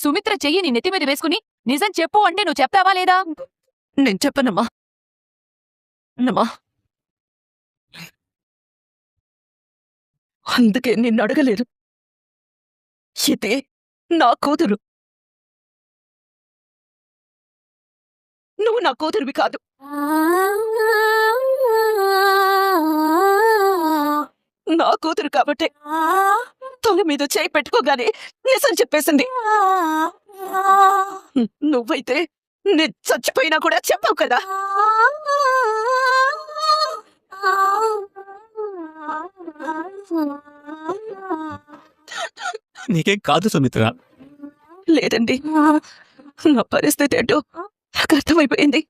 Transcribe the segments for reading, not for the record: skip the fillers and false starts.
సుమిత్ర చెయ్యి నీ నెత్తి మీద వేసుకుని నిజం చెప్పు అంటే నువ్వు చెప్తావా లేదా? నేను చెప్పనమ్మా. అన్నమ్మా, అందుకే నిన్ను అడగలేదు. ఇదే నా కూతురు. నువ్వు నా కూతురువి కాదు. నా కూతురు కాబట్టి తొలి మీద చేయి పెట్టుకోగానే నిజం చెప్పేసింది. నువ్వైతే నేను చచ్చిపోయినా కూడా చెప్పావు కదా. నీకేం కాదు సుమిత్ర. లేదండి, నా పరిస్థితి ఏంటో నాకు అర్థమైపోయింది.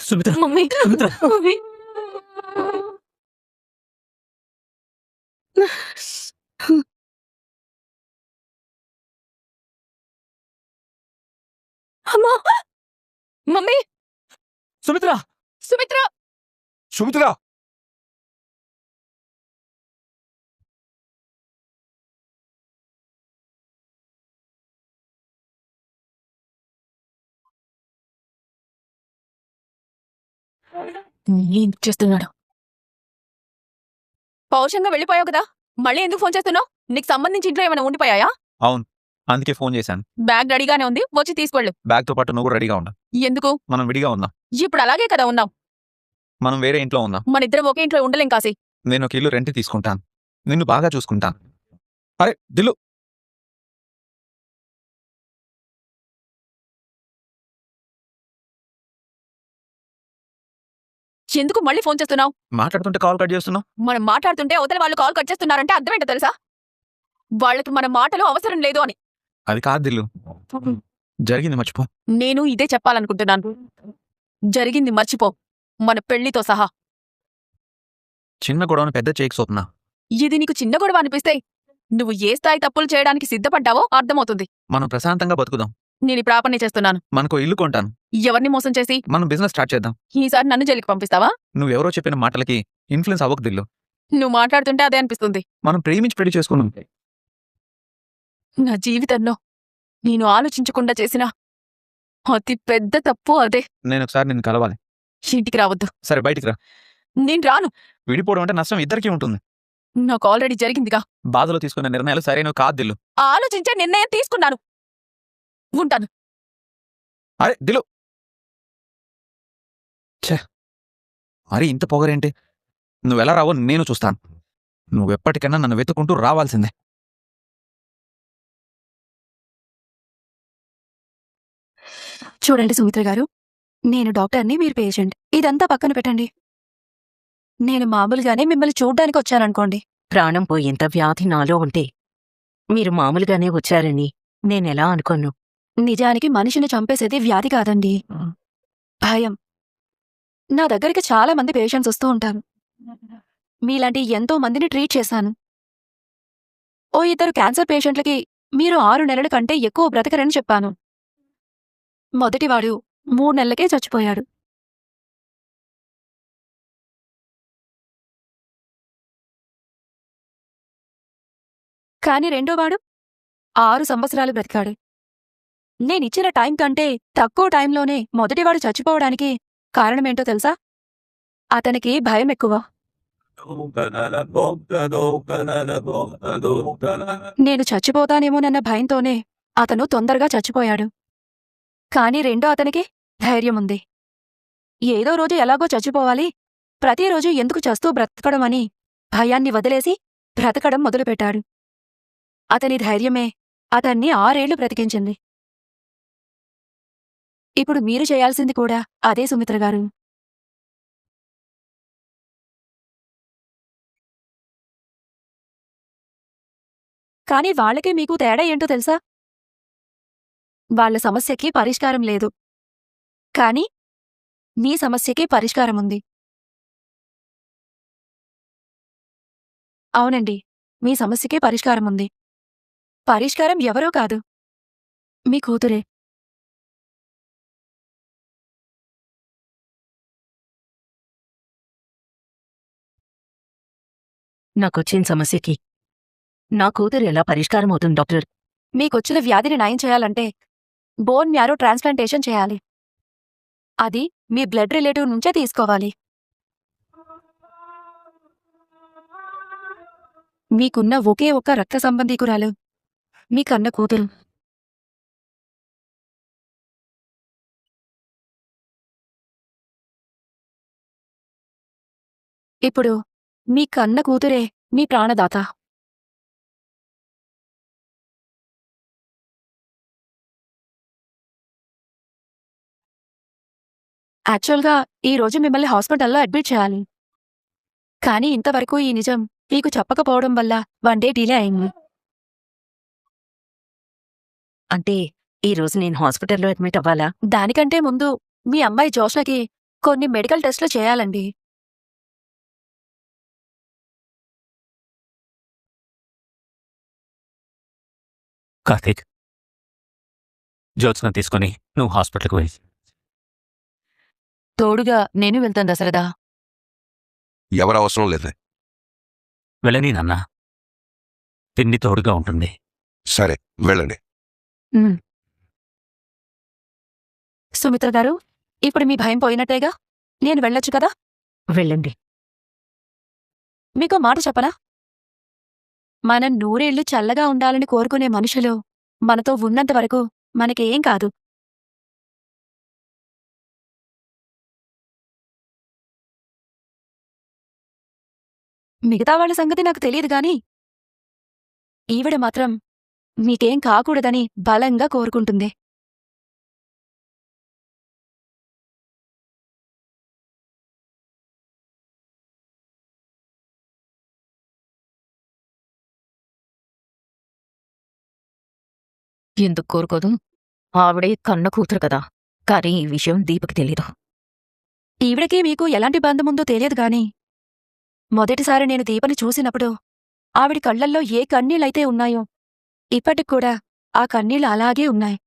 సుమిత్ర, మమ్మీ, సుమిత్ర. మమ్మీ. అమ్మా! మమ్మీ! సుమిత్ర, సుమిత్ర! సుమిత్ర, ఏం చేస్తున్నాడు? పౌరుషంగా వెళ్ళిపోయావు కదా, మళ్ళీ ఎందుకు ఫోన్ చేస్తున్నావు? నీకు సంబంధించి ఇంట్లో ఏమైనా ఉండిపోయాయా? అవును, అందుకే ఫోన్ చేశాను. బ్యాగ్ రెడీగానే ఉంది, వచ్చి తీసుకెళ్ళు. బ్యాగ్ తో పాటు నువ్వు కూడా రెడీగా ఉన్నా. ఎందుకు? మనం విడిగా ఉందాం. ఇప్పుడు అలాగే కదా ఉన్నాం. మనం వేరే ఇంట్లో ఉందాం. మన ఇద్దరం ఒకే ఇంట్లో ఉండలేం కాసి. నేను ఒక ఇల్లు రెంట్ తీసుకుంటాను. నిన్ను బాగా చూసుకుంటాను. అరే దిల్లు, ఎందుకు మళ్ళీ ఫోన్ చేస్తున్నావు? మాట్లాడుతుంటే కాల్ కట్ చేస్తున్నావు. మనం మాట్లాడుతుంటే అవతల వాళ్ళు కాల్ కట్ చేస్తున్నారంటే అర్థమేంటో తెలుసా? వాళ్ళకి మన మాటలు అవసరం లేదు అని. అది కాదు దిల్లు, జరిగింది మర్చిపో. నేను ఇదే చెప్పాలనుకుంటున్నాను. జరిగింది మర్చిపో, మన పెళ్లితో సహా. చిన్న గొడవను పెద్ద చేయకు స్వప్న. ఇది నీకు చిన్న గొడవ అనిపిస్తే నువ్వు ఏ స్థాయి తప్పులు చేయడానికి సిద్ధపడ్డావో అర్థమవుతుంది. మనం ప్రశాంతంగా బతుకుదాం. నేను ఇప్పుడు ఆ పని చేస్తున్నాను. మనకు ఇల్లు కొంటాను. ఎవరిని మోసం చేసి? మనం బిజినెస్ స్టార్ట్ చేద్దాం. ఈసారి నన్ను జైలుకి పంపిస్తావా? నువ్వెవరో చెప్పిన మాటలకి ఇన్ఫ్లుయెన్స్ అవ్వకు దిల్లు. నువ్వు మాట్లాడుతుంటే అదే అనిపిస్తుంది. మనం ప్రేమించి పెళ్లి చేసుకున్నాం. నా జీవితంలో నేను ఆలోచించకుండా చేసిన అతి పెద్ద తప్పు అదే. నేను ఒకసారి నిన్ను కలవాలి. ఇంటికి రావద్దు. సరే బయటికి రా. నేను రాను. విడిపోవడం అంటే నష్టం ఇద్దరికీ ఉంటుంది. నాకు ఆల్రెడీ జరిగిందిగా. బాధలో తీసుకున్న నిర్ణయాలు సరైనవి కాదు దిల్లు. ఆలోచించే నిర్ణయం తీసుకున్నాను. ఉంటాను. అరే దిలు, ఛే, మరి ఇంత పొగరేంటి? నువ్వెలా రావో నేను చూస్తాను. నువ్వెప్పటికైనా నన్ను వెతుకుంటూ రావాల్సిందే. చూడండి సుమిత్ర గారు, నేను డాక్టర్ని, మీరు పేషెంట్. ఇదంతా పక్కన పెట్టండి. నేను మామూలుగానే మిమ్మల్ని చూడ్డానికి వచ్చాననుకోండి. ప్రాణం పోయేంత వ్యాధి నాలో ఉంటే మీరు మామూలుగానే వచ్చారని నేనెలా అనుకోను. నిజానికి మనిషిని చంపేసేది వ్యాధి కాదండి, భయం. నా దగ్గరికి చాలా మంది పేషెంట్స్ వస్తూ ఉంటారు. మీలాంటి ఎంతో మందిని ట్రీట్ చేశాను. ఓ 2 క్యాన్సర్ పేషెంట్లకి మీరు 6 నెలల కంటే ఎక్కువ బ్రతకరని చెప్పాను. మొదటివాడు 3 నెలలకే చచ్చిపోయాడు. కాని రెండోవాడు 6 సంవత్సరాలు బ్రతికాడు. నేనిచ్చిన టైం కంటే తక్కువ టైంలోనే మొదటివాడు చచ్చిపోవడానికి కారణమేంటో తెలుసా? అతనికి భయం ఎక్కువ. నేను చచ్చిపోతానేమోనన్న భయంతోనే అతను తొందరగా చచ్చిపోయాడు. కాని రెండో అతనికి ధైర్యముంది. ఏదో రోజు ఎలాగో చచ్చిపోవాలి, ప్రతిరోజు ఎందుకు చస్తూ బ్రతకడమని భయాన్ని వదిలేసి బ్రతకడం మొదలుపెట్టాడు. అతని ధైర్యమే అతన్ని 6 ఏళ్లు బ్రతికించింది. ఇప్పుడు మీరు చేయాల్సింది కూడా అదే సుమిత్ర గారు. కాని వాళ్ళకి మీకు తేడా ఏంటో తెలుసా? వాళ్ళ సమస్యకి పరిష్కారం లేదు, కాని మీ సమస్యకి పరిష్కారముంది. అవునండి, మీ సమస్యకి పరిష్కారముంది. పరిష్కారం ఎవరో కాదు, మీ కూతురే. నాకొచ్చిన సమస్యకి నా కూతురు ఎలా పరిష్కారం అవుతుంది డాక్టర్? మీకొచ్చిన వ్యాధిని నయం చేయాలంటే బోన్ మ్యారో ట్రాన్స్ప్లాంటేషన్ చేయాలి. అది మీ బ్లడ్ రిలేటివ్ నుంచే తీసుకోవాలి. మీకున్న ఒకే ఒక్క రక్త సంబంధీకురాలు మీ కన్న కూతురు. ఇప్పుడు మీ కన్న కూతురే మీ ప్రాణదాత. యాక్చువల్గా ఈ రోజు మిమ్మల్ని హాస్పిటల్లో అడ్మిట్ చేయాలి. కానీ ఇంతవరకు ఈ నిజం మీకు చెప్పకపోవడం వల్ల 1 డే డిలే అయింది. అంటే ఈ రోజు నేను హాస్పిటల్లో అడ్మిట్ అవ్వాలా? దానికంటే ముందు మీ అమ్మాయి జోష్నకి కొన్ని మెడికల్ టెస్టులు చేయాలండి. కార్తీక్, జ్యోత్స్న తీసుకొని నువ్వు హాస్పిటల్కి వెళ్ళి. తోడుగా నేను వెళ్తాను దశరథా. ఎవరు అవసరం లేదు. వెళ్ళని నాన్న, తిండి తోడుగా ఉంటుంది. సరే వెళ్ళండి. సుమిత్ర గారు, ఇప్పుడు మీ భయం పోయినట్టేగా? నేను వెళ్ళొచ్చు కదా? వెళ్ళండి. మీకో మాట చెప్పనా? మనం 100 ఏళ్లు చల్లగా ఉండాలని కోరుకునే మనుషులు మనతో ఉన్నంత వరకు మనకేం కాదు. మిగతా వాళ్ళ సంగతి నాకు తెలియదు గాని ఈవిడ మాత్రం మీకేం కాకూడదని బలంగా కోరుకుంటుంది. ఎందుకు కోరుకోదు? ఆవిడే కన్న కూతురు కదా. కానీ ఈ విషయం దీపకి తెలీదు. ఈవిడకి మీకు ఎలాంటి బంధముందో తెలియదు గాని మొదటిసారి నేను దీపని చూసినప్పుడు ఆవిడ కళ్లల్లో ఏ కన్నీళ్ళైతే ఉన్నాయో ఇప్పటిక్కూడా ఆ కన్నీళ్ళు అలాగే ఉన్నాయి.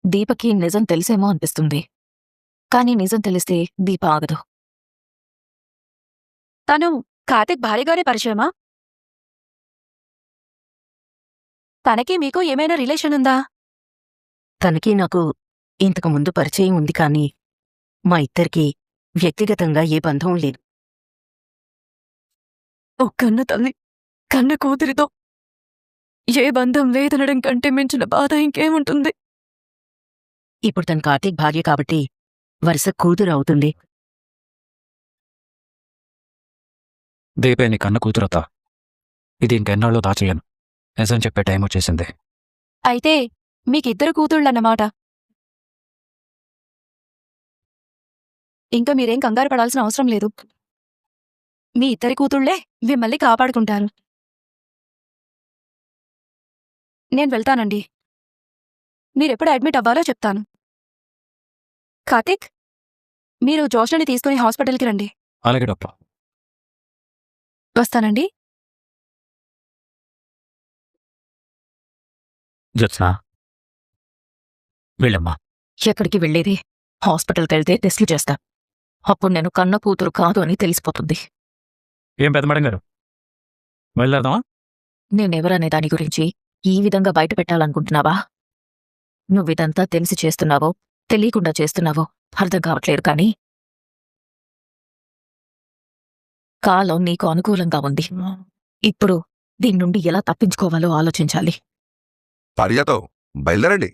దీపకి నిజం తెలిసేమో అనిపిస్తుంది. కానీ నిజం తెలిస్తే దీప ఆగదు. తను కార్తిక్ భార్యగానే పరిచయమా? తనకి మీకు ఏమైనా రిలేషన్ ఉందా? తనకి నాకు ఇంతకు ముందు పరిచయం ఉంది, కానీ మా ఇద్దరికీ వ్యక్తిగతంగా ఏ బంధం లేదు. ఓ కన్న తల్లి కన్న కూతురితో ఏ బంధం లేదనడం కంటే మించిన బాధ ఇంకేముంటుంది? ఇప్పుడు తన కార్తీక్ భార్య కాబట్టి వరుస కూతురు అవుతుంది. దీపే నీ కన్న కూతురత. ఇది ఇంకెన్నాళ్ళో దాచేయను. నిజం చెప్పే టైం వచ్చేసింది. అయితే మీకిద్దరు కూతుళ్ళన్నమాట. ఇంకా మీరేం కంగారు పడాల్సిన అవసరం లేదు. మీ ఇద్దరి కూతుళ్లే మిమ్మల్ని కాపాడుకుంటారు. నేను వెళ్తానండి. మీరెప్పుడు అడ్మిట్ అవ్వాలో చెప్తాను. కార్తిక్, మీరు జోష్నని తీసుకుని హాస్పిటల్కి రండి. అలాగే డాక్టర్. వస్తానండి. జ్యోత్స్న, వెళ్ళమ్మా. ఎక్కడికి వెళ్ళేది? హాస్పిటల్కి వెళ్తే టెస్టులు చేస్తా. అప్పుడు నేను కన్న కూతురు కాదు అని తెలిసిపోతుంది. ఏం పెద్ద మేడం గారు, వెళ్ళేద్దామా? నేనెవరనే దాని గురించి ఈ విధంగా బయట పెట్టాలనుకుంటున్నావా? నువ్విదంతా తెలిసి చేస్తున్నావో తెలియకుండా చేస్తున్నావో అర్థం కావట్లేదు, కానీ కాలం నీకు అనుకూలంగా ఉంది. ఇప్పుడు దీని నుండి ఎలా తప్పించుకోవాలో ఆలోచించాలి. భార్యతో బయలుదేరండి.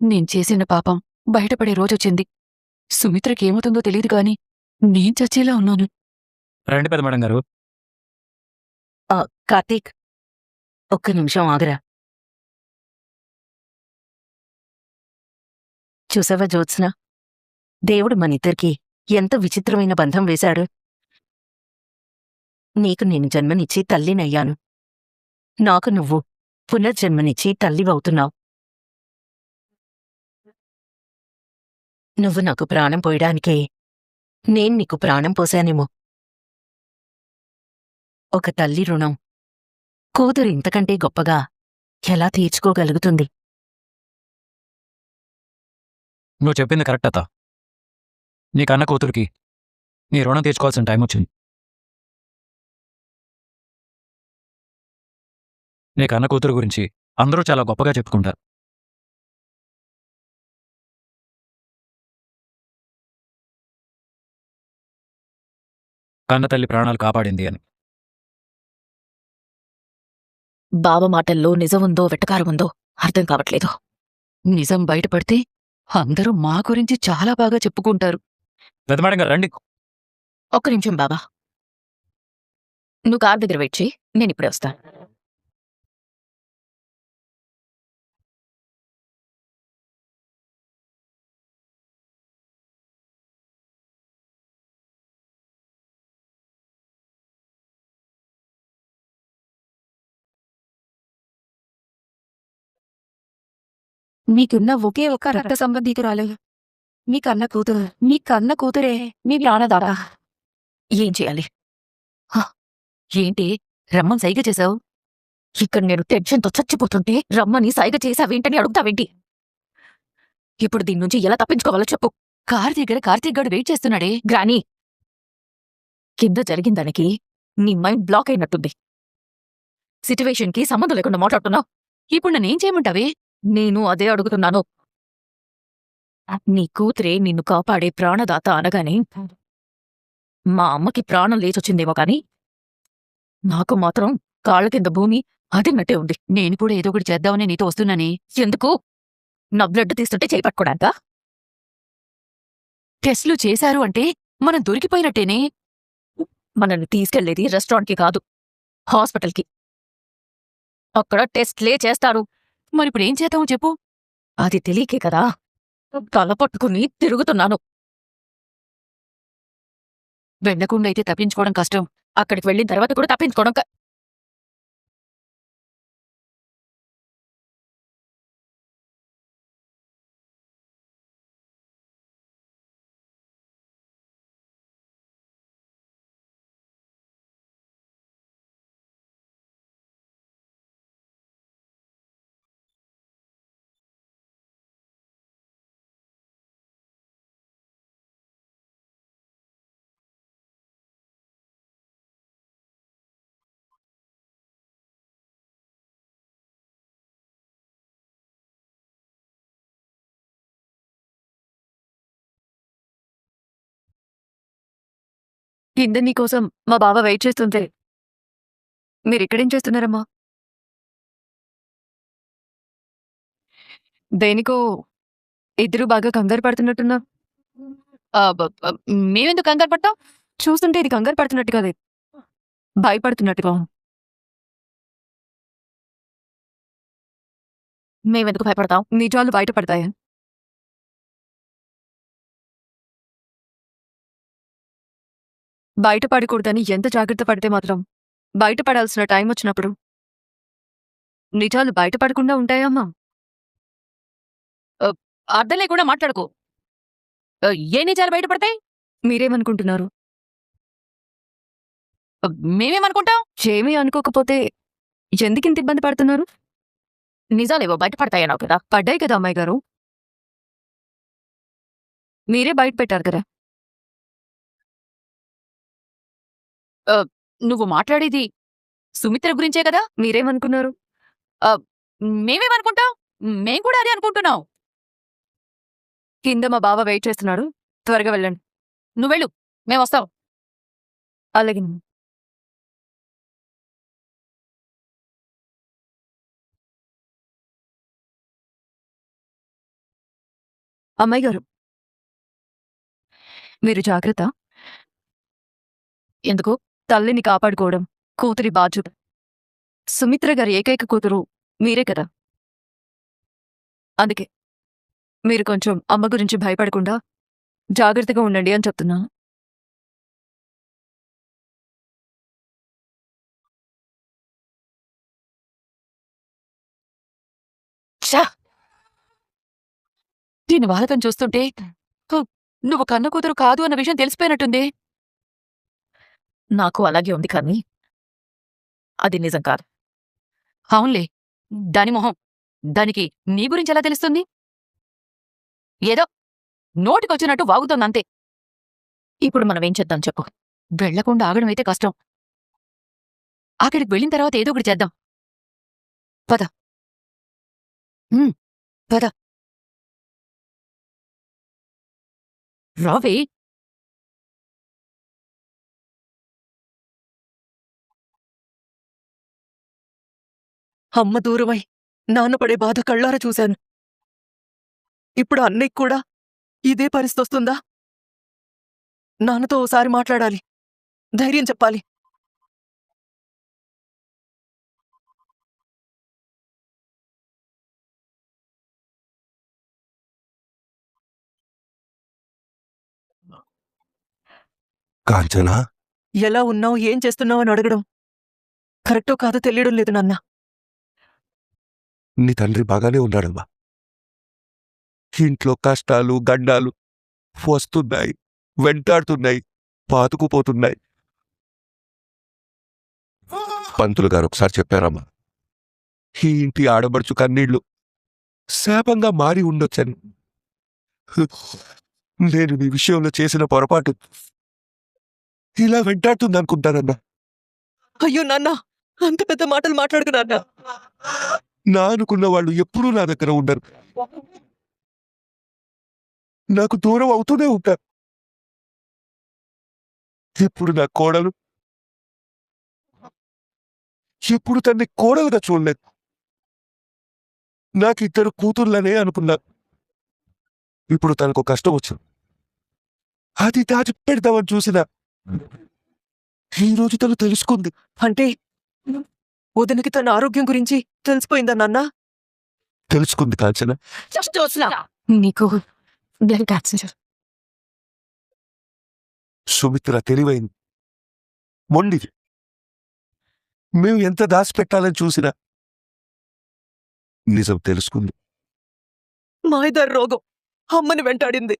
నేను చేసిన పాపం బయటపడే రోజొచ్చింది. సుమిత్రకి ఏమవుతుందో తెలియదు గాని నేను చచ్చేలా ఉన్నాను. రండి పెద్ద మేడం గారు. కార్తీక్, ఒక్క నిమిషం ఆగరా. చూసావా జ్యోత్స్న, దేవుడు మనిద్దరికీ ఎంత విచిత్రమైన బంధం వేశాడు. నీకు నేను జన్మనిచ్చి తల్లినయ్యాను. నాకు నువ్వు పునర్జన్మనిచ్చి తల్లివవుతున్నావు. నువ్వు నాకు ప్రాణం పోయడానికే నేను నీకు ప్రాణం పోశానేమో. ఒక తల్లి రుణం కూతురు ఇంతకంటే గొప్పగా ఎలా తీర్చుకోగలుగుతుంది? నువ్వు చెప్పింది కరెక్ట్ అత్త. నీ కన్న కూతురికి నీ రుణం తీర్చుకోవాల్సిన టైం వచ్చింది. నీ కన్న కూతురు గురించి అందరూ చాలా గొప్పగా చెప్పుకుంటారు. కన్న తల్లి ప్రాణాలు కాపాడింది అని. బావ మాటల్లో నిజముందో వెటకారముందో అర్థం కావట్లేదు. నిజం బయటపడితే అందరూ మా గురించి చాలా బాగా చెప్పుకుంటారు. పెద్దమేడం గారు రండి. ఒక్క నిమిషం బావా, నువ్వు కార్ దగ్గర వెయిట్ చేయి, నేను ఇప్పుడే వస్తాను. మీకున్న ఒకే ఒక రక్త సంబంధికురాలు మీ కన్న కూతురు. మీ కన్న కూతురే మీ ప్రాణదాత. ఏం చేయాలి? ఏంటి రమ్మని సైగ చేశావు? ఇక్కడ నేను టెన్షన్తో చచ్చిపోతుంటే రమ్మని సైగ చేశావేంటని అడుగుతావేంటి? ఇప్పుడు దీని నుంచి ఎలా తప్పించుకోవాలో చెప్పు. కార్ దగ్గర కార్తీక్ గడు వెయిట్ చేస్తున్నాడే. గ్రానీ, కింద జరిగిన దానికి నీ మైండ్ బ్లాక్ అయినట్టుంది. సిట్యువేషన్కి సంబంధం లేకుండా మాట్లాడుతున్నావు. ఇప్పుడు నన్నేం చేయమంటావే? నేను అదే అడుగుతున్నాను. నీ కూతురే నిన్ను కాపాడే ప్రాణదాత అనగానే మా అమ్మకి ప్రాణం లేచొచ్చిందేమో కాని నాకు మాత్రం కాళ్ళ కింద భూమి అదిన్నట్టే ఉంది. నేను కూడా ఏదో ఒకటి చేద్దామని నీతో వస్తున్నానే. ఎందుకు? నా బ్లడ్ తీస్తుంటే చేపట్టుకోడానికా? టెస్ట్లు చేశారు అంటే మనం దొరికిపోయినట్టేనే. మనల్ని తీసుకెళ్లేది రెస్టారెంట్కి కాదు, హాస్పిటల్కి. అక్కడ టెస్ట్లే చేస్తారు. మరిప్పుడు ఏం చేద్దామో చెప్పు. అది తెలియకే కదా తల పట్టుకుని తిరుగుతున్నాను. వెళ్లకుండా అయితే తప్పించుకోవడం కష్టం. అక్కడికి వెళ్ళిన తర్వాత కూడా తప్పించుకోవడం కింద నీకోసం మా బావ వెయిట్ చేస్తుంటే మీరిక్కడేం చేస్తున్నారమ్మా? దేనికో ఇద్దరు బాగా కంగారు పడుతున్నట్టున్నా. మేమెందుకు కంగారు పడతాం? చూస్తుంటే ఇది కంగారు పడుతున్నట్టు కాదే, భయపడుతున్నట్టుగా. మేమెందుకు భయపడతాం? నిజాలు బయటపడతాయా? బయటపడకూడదని ఎంత జాగ్రత్త పడితే మాత్రం బయటపడాల్సిన టైం వచ్చినప్పుడు నిజాలు బయటపడకుండా ఉంటాయమ్మా. అర్థం లేకుండా మాట్లాడుకో. ఏ నిజాలు బయటపడతాయి? మీరేమనుకుంటున్నారు? మేమేమనుకుంటాం? ఏమీ అనుకోకపోతే ఎందుకింత ఇబ్బంది పడుతున్నారు? నిజాలేవో బయటపడతాయన్నావు కదా. పడ్డాయి కదా అమ్మాయి గారు, మీరే బయట పెట్టారు కదా. నువ్వు మాట్లాడేది సుమిత్ర గురించే కదా. మీరేమనుకున్నారు? మేమేమనుకుంటాం? మేం కూడా అదే అనుకుంటున్నాం. కింద మా బావ వెయిట్ చేస్తున్నాడు, త్వరగా వెళ్ళండి. నువ్వెళ్ళు, మేమొస్తాం. అలాగే. అమ్మాయి గారు, మీరు జాగ్రత్త. ఎందుకు? తల్లిని కాపాడుకోవడం కూతురి బాధ్యత. సుమిత్ర గారి ఏకైక కూతురు మీరే కదా. అందుకే మీరు కొంచెం అమ్మ గురించి భయపడకుండా జాగ్రత్తగా ఉండండి అని చెప్తున్నాను. దీని వాలకం చూస్తుంటే నువ్వు కన్న కూతురు కాదు అన్న విషయం తెలిసిపోయినట్టుంది. నాకు అలాగే ఉంది కానీ అది నిజం కాదు. అవునులే, దాని మొహం. దానికి నీ గురించి ఎలా తెలుస్తుంది? ఏదో నోటికొచ్చినట్టు వాగుతోందంతే. ఇప్పుడు మనం ఏం చేద్దాం చెప్పు. వెళ్లకుండా ఆగడం అయితే కష్టం. అక్కడికి వెళ్ళిన తర్వాత ఏదో ఒకటి చేద్దాం. పద. పద. రావే. అమ్మ దూరమై నాన్న పడే బాధ కళ్ళారా చూశాను. ఇప్పుడు అన్నయ్యకి కూడా ఇదే పరిస్థితి వస్తుందా? నాన్నతో ఓసారి మాట్లాడాలి, ధైర్యం చెప్పాలి. కాంచనా, ఎలా ఉన్నావు, ఏం చేస్తున్నావు అని అడగడం కరెక్టో కాదో తెలియడం లేదు నాన్న. నీ తండ్రి బాగానే ఉన్నాడమ్మా. ఇంట్లో కష్టాలు గడ్డాలు వస్తున్నాయి, వెంటాడుతున్నాయి, పాతుకుపోతున్నాయి. పంతులు గారు ఒకసారి చెప్పారమ్మా, ఈ ఇంటి ఆడబడుచు కన్నీళ్లు శాపంగా మారి ఉండొచ్చని. నేను నీ విషయంలో చేసిన పొరపాటు ఇలా వెంటాడుతుందనుకుంటానన్నా. అయ్యో నాన్న, అంత పెద్ద మాటలు మాట్లాడుకు నాన్న. నా అనుకున్న వాళ్ళు ఎప్పుడూ నా దగ్గర ఉండరు, నాకు దూరం అవుతూనే ఉంటారు. ఎప్పుడు నా కోడలు, ఎప్పుడు తన్ని కోడలుగా చూడలేదు. నాకు ఇద్దరు కూతుర్లనే అనుకున్నా. ఇప్పుడు తనకు కష్టం వచ్చింది, అది దాచి పెడతామని చూసినా ఈరోజు తను తెలుసుకుంది. అంటే వదినకి తన ఆరోగ్యం గురించి తెలిసిపోయిందా నాన్న? తెలుసుకుంది కాంచన. నీకు బ్లడ్ క్యాన్సర్. సుమిత్ర తెలివైంది, మొండిది. మేము ఎంత దాచిపెట్టాలని చూసినా నిజం తెలుసుకుంది. మాయదారి రోగం అమ్మని వెంటాడింది.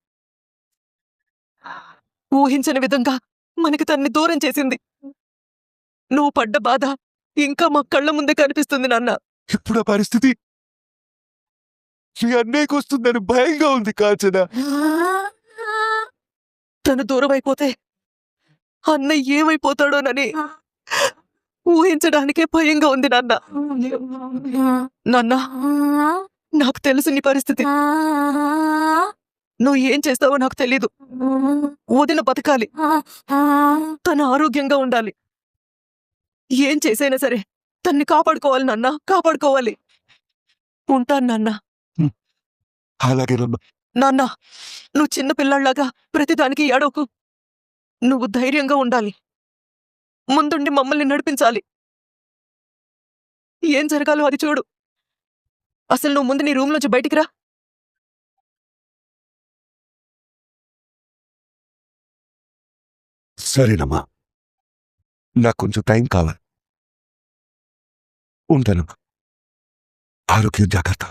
ఊహించని విధంగా మనకి తన్ని దూరం చేసింది. నువ్వు పడ్డ బాధ ఇంకా మా కళ్ళ ముందే కనిపిస్తుంది నాన్న. ఇప్పుడు ఆ పరిస్థితి మీ అన్నయ్యకు వస్తుందని భయంగా ఉంది కాంచన. తను దూరం అయిపోతే అన్నయ్య ఏమైపోతాడోనని ఊహించడానికే భయంగా ఉంది నాన్న. నాన్న, నాకు తెలుసు నీ పరిస్థితి. నువ్వు ఏం చేస్తావో నాకు తెలీదు. వదిన బతకాలి, తన ఆరోగ్యంగా ఉండాలి. ఏం చేసైనా సరే తన్ని కాపాడుకోవాలి నాన్న, కాపాడుకోవాలి. ఉంటాను నాన్న. అలాగేనమ్మా. నాన్న, నువ్వు చిన్న పిల్లాళ్లాగా ప్రతిదానికి ఏడవకు. నువ్వు ధైర్యంగా ఉండాలి, ముందుండి మమ్మల్ని నడిపించాలి. ఏం జరగాలో అది చూడు. అసలు నువ్వు ముందు నీ రూమ్లోంచి బయటికి రా. సరేనమ్మా, నాకు కొంచెం టైం కావాలి. ఉంటానమ్మా. ఆరోగ్యం జాగ్రత్త.